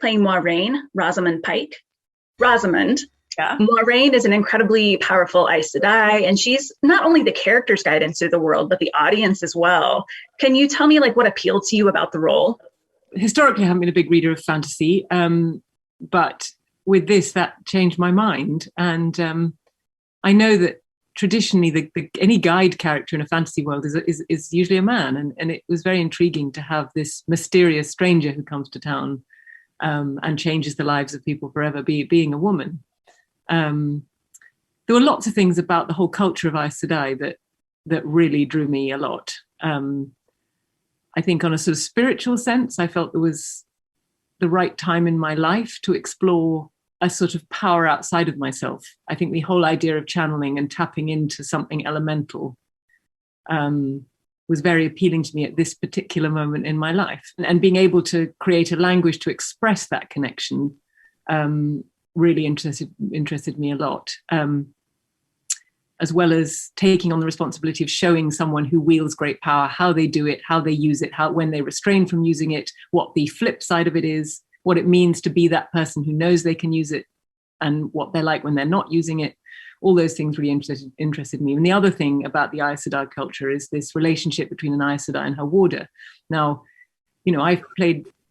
playing Moiraine, Rosamund Pike. Rosamund. Yeah. Moiraine is an incredibly powerful Aes Sedai, and she's not only the character's guidance through the world, but the audience as well. Can you tell me what appealed to you about the role? Historically, I haven't been a big reader of fantasy, but with this, that changed my mind. And I know that traditionally, any guide character in a fantasy world is usually a man, and it was very intriguing to have this mysterious stranger who comes to town and changes the lives of people forever, being a woman. There were lots of things about the whole culture of Aes Sedai that really drew me a lot. I think on a sort of spiritual sense, I felt there was the right time in my life to explore a sort of power outside of myself. I think the whole idea of channeling and tapping into something elemental was very appealing to me at this particular moment in my life. And being able to create a language to express that connection really interested me a lot, as well as taking on the responsibility of showing someone who wields great power how they do it, how they use it, when they refrain from using it, what the flip side of it is, what it means to be that person who knows they can use it, and what they're like when they're not using it. All those things really interested me. And the other thing about the Aes Sedai culture is this relationship between an Aes Sedai and her warder. Now, I've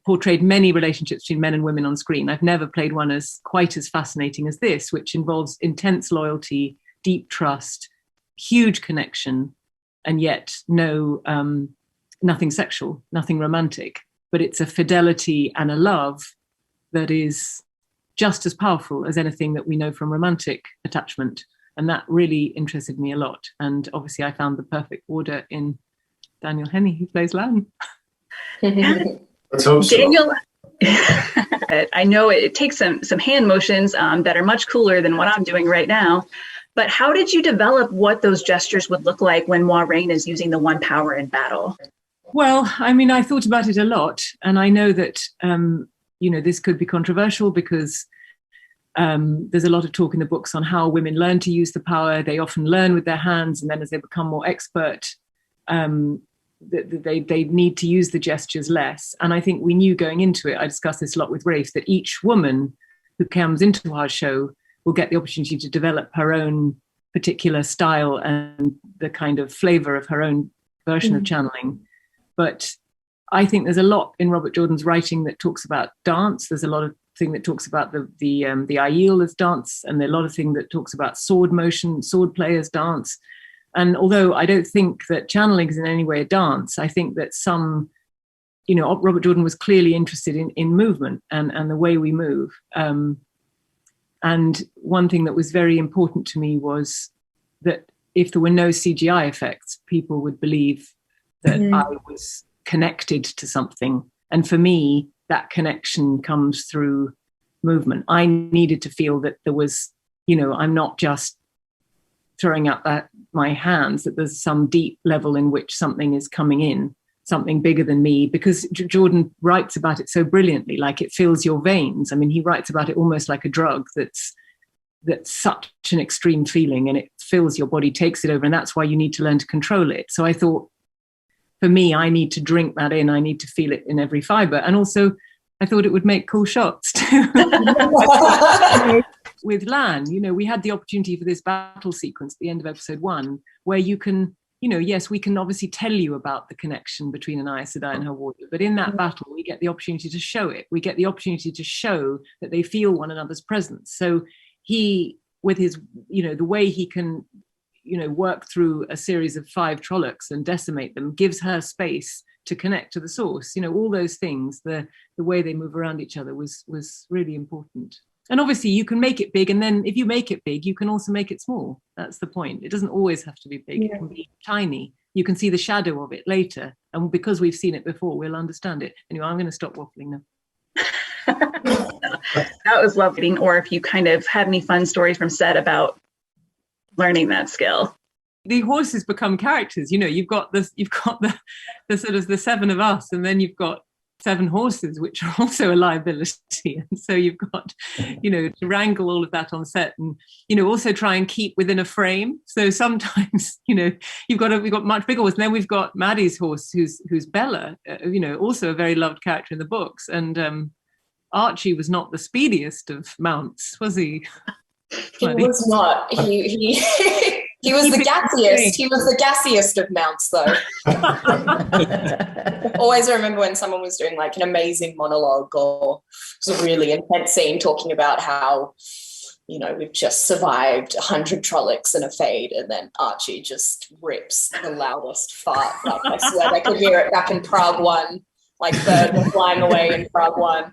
portrayed many relationships between men and women on screen. I've never played one quite as fascinating as this, which involves intense loyalty, deep trust, huge connection, and yet nothing sexual, nothing romantic. But it's a fidelity and a love that is just as powerful as anything that we know from romantic attachment. And that really interested me a lot. And obviously I found the perfect warder in Daniel Henney, who plays Lan. Let's hope so. Daniel, I know it takes some hand motions that are much cooler than what I'm doing right now. But how did you develop what those gestures would look like when Moiraine is using the one power in battle? Well, I thought about it a lot, and I know that this could be controversial because there's a lot of talk in the books on how women learn to use the power. They often learn with their hands, and then as they become more expert, they need to use the gestures less. And I think we knew going into it, I discussed this a lot with Rafe, that each woman who comes into our show will get the opportunity to develop her own particular style and the kind of flavor of her own version of channeling. But I think there's a lot in Robert Jordan's writing that talks about dance. There's a lot of thing that talks about the Aiel as dance, and there's a lot of thing that talks about sword motion, sword play as dance. And although I don't think that channeling is in any way a dance, I think that Robert Jordan was clearly interested in movement and the way we move. And one thing that was very important to me was that if there were no CGI effects, people would believe that I was connected to something. And for me, that connection comes through movement. I needed to feel that there was, I'm not just throwing up my hands, that there's some deep level in which something is coming in, something bigger than me, because Jordan writes about it so brilliantly, like it fills your veins. He writes about it almost like a drug that's such an extreme feeling, and it fills your body, takes it over, and that's why you need to learn to control it. So I thought, for me, I need to drink that in. I need to feel it in every fiber. And also, I thought it would make cool shots too. With Lan, we had the opportunity for this battle sequence at the end of episode 1, where you can, yes, we can obviously tell you about the connection between an Aes Sedai and her warder, but in that battle, we get the opportunity to show it. We get the opportunity to show that they feel one another's presence. So he, with his, the way he can, work through a series of 5 Trollocs and decimate them, gives her space to connect to the source. All those things, the way they move around each other was really important. And obviously you can make it big, and then if you make it big, you can also make it small. That's the point. It doesn't always have to be big. Yeah. It can be tiny. You can see the shadow of it later. And because we've seen it before, we'll understand it. Anyway, I'm going to stop waffling now. That was lovely. Or if you kind of had any fun stories from set about learning that skill. The horses become characters. You've got the sort of the 7 of us, and then you've got 7 horses, which are also a liability. And so you've got, to wrangle all of that on set, and, also try and keep within a frame. So sometimes, we've got much bigger horses. And then we've got Maddie's horse, who's Bella, also a very loved character in the books. And Archie was not the speediest of mounts, was he? He was not. He was the gassiest. He was the gassiest of mounts, though. Always remember when someone was doing like an amazing monologue or it was a really intense scene talking about how, you know, we've just survived 100 trollocs and a fade, and then Archie just rips the loudest fart. Like, I swear they could hear it back in Prague 1. Like birds were flying away in Prague 1.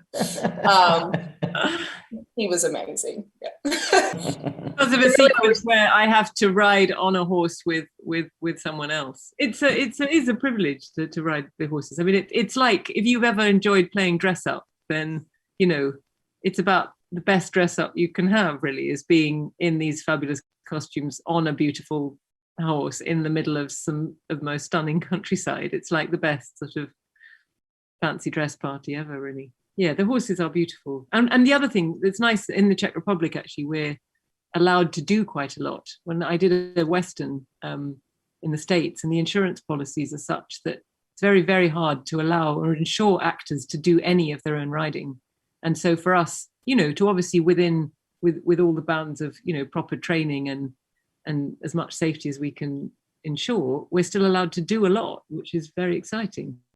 He was amazing. Yeah. Because of a sequence where I have to ride on a horse with someone else. It is a privilege to ride the horses. I mean, it's like if you've ever enjoyed playing dress up, then, you know, it's about the best dress up you can have, really, is being in these fabulous costumes on a beautiful horse in the middle of some of the most stunning countryside. It's like the best sort of fancy dress party ever, really. Yeah, the horses are beautiful. And the other thing that's nice in the Czech Republic, actually, we're allowed to do quite a lot. When I did a Western in the States, and the insurance policies are such that it's very, very hard to allow or insure actors to do any of their own riding. And so for us, you know, to obviously with all the bounds of, you know, proper training and as much safety as we can ensure, we're still allowed to do a lot, which is very exciting.